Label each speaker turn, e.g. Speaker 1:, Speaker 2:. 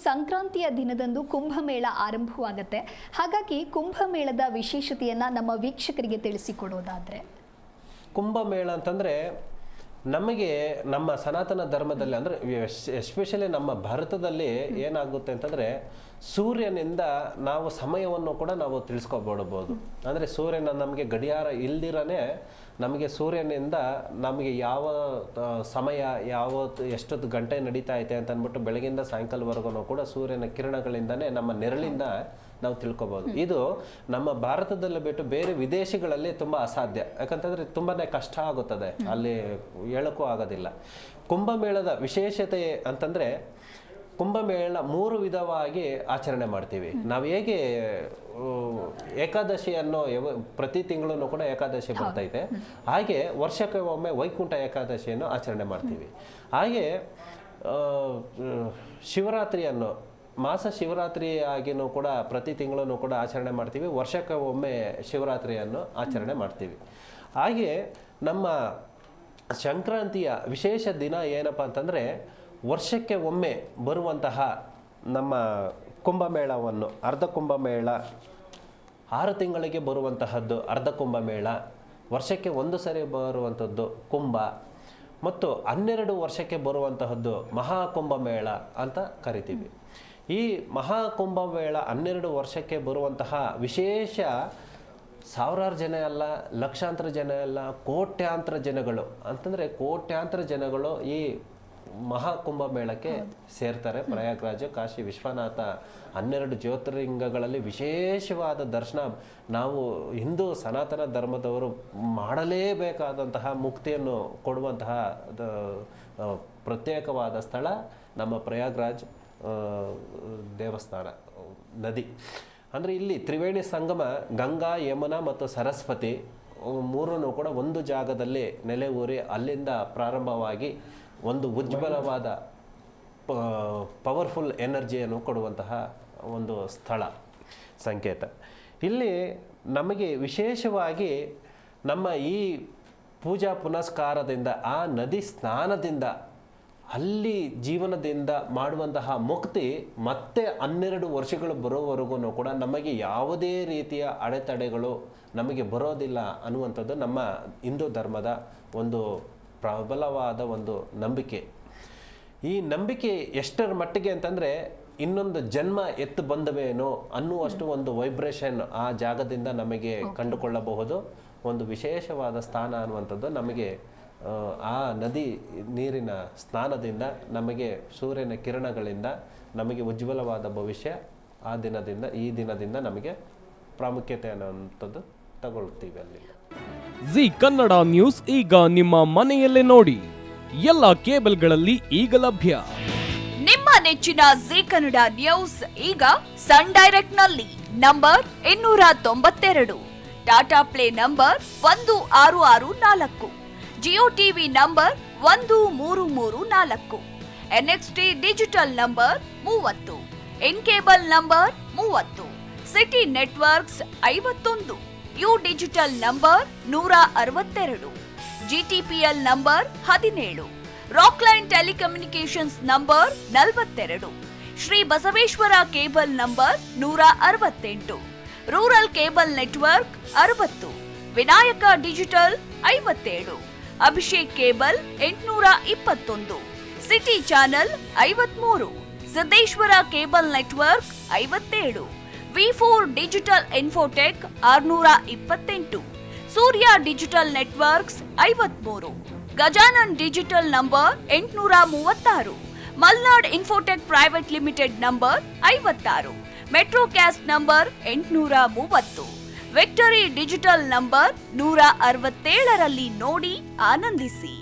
Speaker 1: ಸಂಕ್ರಾಂತಿಯ ದಿನದಂದು ಕುಂಭಮೇಳ ಆರಂಭವಾಗುತ್ತೆ. ಹಾಗಾಗಿ ಕುಂಭಮೇಳದ ವಿಶೇಷತೆಯನ್ನು ನಮ್ಮ ವೀಕ್ಷಕರಿಗೆ ತಿಳಿಸಿಕೊಡೋದಾದರೆ,
Speaker 2: ಕುಂಭಮೇಳ ಅಂತಂದರೆ ನಮಗೆ ನಮ್ಮ ಸನಾತನ ಧರ್ಮದಲ್ಲಿ ಅಂದರೆ ಎಸ್ಪೆಷಲಿ ನಮ್ಮ ಭಾರತದಲ್ಲಿ ಏನಾಗುತ್ತೆ ಅಂತಂದರೆ ಸೂರ್ಯನಿಂದ ನಾವು ಸಮಯವನ್ನು ಕೂಡ ನಾವು ತಿಳಿಸ್ಕೊಬಿಡ್ಬೋದು. ಅಂದರೆ ಸೂರ್ಯನ ನಮಗೆ ಗಡಿಯಾರ ಇಲ್ದಿರನೇ ನಮಗೆ ಸೂರ್ಯನಿಂದ ನಮಗೆ ಯಾವ ಸಮಯ ಎಷ್ಟೊತ್ತು ಗಂಟೆ ನಡೀತಾ ಐತೆ ಅಂತ ಅಂದ್ಬಿಟ್ಟು ಬೆಳಗಿಂದ ಸಾಯಂಕಾಲವರೆಗೂ ಕೂಡ ಸೂರ್ಯನ ಕಿರಣಗಳಿಂದನೇ ನಮ್ಮ ನೆರಳಿಂದ ನಾವು ತಿಳ್ಕೊಬೋದು. ಇದು ನಮ್ಮ ಭಾರತದಲ್ಲಿ ಬಿಟ್ಟು ಬೇರೆ ವಿದೇಶಗಳಲ್ಲಿ ತುಂಬ ಅಸಾಧ್ಯ. ಯಾಕಂತಂದರೆ ತುಂಬಾ ಕಷ್ಟ ಆಗುತ್ತದೆ, ಅಲ್ಲಿ ಹೇಳೋಕ್ಕೂ ಆಗೋದಿಲ್ಲ. ಕುಂಭಮೇಳದ ವಿಶೇಷತೆ ಅಂತಂದರೆ ಕುಂಭಮೇಳ 3 ವಿಧವಾಗಿ ಆಚರಣೆ ಮಾಡ್ತೀವಿ ನಾವು. ಹೇಗೆ ಏಕಾದಶಿಯನ್ನು ಪ್ರತಿ ತಿಂಗಳು ಕೂಡ ಏಕಾದಶಿ ಬರ್ತೈತೆ, ಹಾಗೆ ವರ್ಷಕ್ಕೆ ಒಮ್ಮೆ ವೈಕುಂಠ ಏಕಾದಶಿಯನ್ನು ಆಚರಣೆ ಮಾಡ್ತೀವಿ. ಹಾಗೆ ಶಿವರಾತ್ರಿಯನ್ನು ಮಾಸ ಶಿವರಾತ್ರಿ ಆಗಿನೂ ಕೂಡ ಪ್ರತಿ ತಿಂಗಳೂ ಕೂಡ ಆಚರಣೆ ಮಾಡ್ತೀವಿ. ವರ್ಷಕ್ಕೆ ಒಮ್ಮೆ ಶಿವರಾತ್ರಿಯನ್ನು ಆಚರಣೆ ಮಾಡ್ತೀವಿ. ಹಾಗೆ ನಮ್ಮ ಸಂಕ್ರಾಂತಿಯ ವಿಶೇಷ ದಿನ ಏನಪ್ಪ ಅಂತಂದರೆ ವರ್ಷಕ್ಕೆ ಒಮ್ಮೆ ಬರುವಂತಹ ನಮ್ಮ ಕುಂಭಮೇಳವನ್ನು, ಅರ್ಧ ಕುಂಭಮೇಳ 6 ತಿಂಗಳಿಗೆ ಬರುವಂತಹದ್ದು ಅರ್ಧ ಕುಂಭಮೇಳ, ವರ್ಷಕ್ಕೆ 1 ಸರಿ ಬರುವಂಥದ್ದು ಕುಂಭ, ಮತ್ತು 12 ವರ್ಷಕ್ಕೆ ಬರುವಂತಹದ್ದು ಮಹಾಕುಂಭಮೇಳ ಅಂತ ಕರಿತೀವಿ. ಈ ಮಹಾಕುಂಭಮೇಳ 12 ವರ್ಷಕ್ಕೆ ಬರುವಂತಹ ವಿಶೇಷ ಸಾವಿರಾರು ಜನ ಅಲ್ಲ, ಲಕ್ಷಾಂತರ ಜನ ಅಲ್ಲ, ಕೋಟ್ಯಾಂತರ ಜನಗಳು ಅಂತಂದರೆ ಕೋಟ್ಯಾಂತರ ಜನಗಳು ಈ ಮಹಾಕುಂಭಮೇಳಕ್ಕೆ ಸೇರ್ತಾರೆ. ಪ್ರಯಾಗ್ರಾಜ, ಕಾಶಿ ವಿಶ್ವನಾಥ 12 ಜ್ಯೋತಿರ್ಲಿಂಗಗಳಲ್ಲಿ ವಿಶೇಷವಾದ ದರ್ಶನ ನಾವು ಹಿಂದೂ ಸನಾತನ ಧರ್ಮದವರು ಮಾಡಲೇಬೇಕಾದಂತಹ ಮುಕ್ತಿಯನ್ನು ಕೊಡುವಂತಹ ಪ್ರತ್ಯೇಕವಾದ ಸ್ಥಳ ನಮ್ಮ ಪ್ರಯಾಗ್ರಾಜ್ ದೇವಸ್ಥಾನ ನದಿ. ಅಂದರೆ ಇಲ್ಲಿ ತ್ರಿವೇಣಿ ಸಂಗಮ, ಗಂಗಾ, ಯಮುನಾ ಮತ್ತು ಸರಸ್ವತಿ 3 ಕೂಡ ಒಂದು ಜಾಗದಲ್ಲಿ ನೆಲೆ ಊರಿ ಅಲ್ಲಿಂದ ಪ್ರಾರಂಭವಾಗಿ ಒಂದು ಉಜ್ವಲವಾದ ಪವರ್ಫುಲ್ ಎನರ್ಜಿಯನ್ನು ಕೊಡುವಂತಹ ಒಂದು ಸ್ಥಳ ಸಂಕೇತ. ಇಲ್ಲಿ ನಮಗೆ ವಿಶೇಷವಾಗಿ ನಮ್ಮ ಈ ಪೂಜಾ ಪುನಸ್ಕಾರದಿಂದ, ಆ ನದಿ ಸ್ನಾನದಿಂದ, ಅಲ್ಲಿ ಜೀವನದಿಂದ ಮಾಡುವಂತಹ ಮುಕ್ತಿ ಮತ್ತೆ 12 ವರ್ಷಗಳು ಬರೋವರೆಗೂ ಕೂಡ ನಮಗೆ ಯಾವುದೇ ರೀತಿಯ ಅಡೆತಡೆಗಳು ನಮಗೆ ಬರೋದಿಲ್ಲ ಅನ್ನುವಂಥದ್ದು ನಮ್ಮ ಹಿಂದೂ ಧರ್ಮದ ಒಂದು ಪ್ರಬಲವಾದ ಒಂದು ನಂಬಿಕೆ. ಈ ನಂಬಿಕೆ ಎಷ್ಟರ ಮಟ್ಟಿಗೆ ಅಂತಂದರೆ ಇನ್ನೊಂದು ಜನ್ಮ ಎತ್ತು ಬಂದವೇನೋ ಅನ್ನುವಷ್ಟು ಒಂದು ವೈಬ್ರೇಷನ್ ಆ ಜಾಗದಿಂದ ನಮಗೆ ಕಂಡುಕೊಳ್ಳಬಹುದು. ಒಂದು ವಿಶೇಷವಾದ ಸ್ಥಾನ ಅನ್ನುವಂಥದ್ದು ನಮಗೆ ಆ ನದಿ ನೀರಿನ ಸ್ನಾನದಿಂದ, ನಮಗೆ ಸೂರ್ಯನ ಕಿರಣಗಳಿಂದ ನಮಗೆ ಉಜ್ವಲವಾದ ಭವಿಷ್ಯ ಆ ದಿನದಿಂದ, ಈ ದಿನದಿಂದ ನಮಗೆ ಪ್ರಾಮುಖ್ಯತೆ ಅನ್ನುವಂಥದ್ದು ತಗೊಳ್ತೀವಿ. ಅಲ್ಲಿ
Speaker 3: ಜಿ ಕನ್ನಡ ನ್ಯೂಸ್ ಈಗ ನಿಮ್ಮ ಮನೆಯಲ್ಲೇ ನೋಡಿ. ಎಲ್ಲ ಕೇಬಲ್ಗಳಲ್ಲಿ ಈಗ ಲಭ್ಯ.
Speaker 4: ನಿಮ್ಮ ನೆಚ್ಚಿನ ಜಿ ಕನ್ನಡ ನ್ಯೂಸ್ ಈಗ ಸನ್ ಡೈರೆಕ್ಟ್ ನಲ್ಲಿ number 292, Tata play number 1664, Jio TV number 1334, NXT digital number 30, in cable number 30, city networks 51, U digital number 162, GTPL number 17, Rockline telecommunications number 42, Shri Basaveshwara cable number 168, rural cable network 60, Vinayaka digital 57, Abhishek cable 821, city channel 53, Siddeshwara cable network 57, V4 digital Infotech 628, Surya digital networks 53, Gajanan digital number 836, Malnad Infotech Private Limited number 56, Metrocast number 830, Victory Digital number 167ರಲ್ಲಿ ನೋಡಿ ಆನಂದಿಸಿ.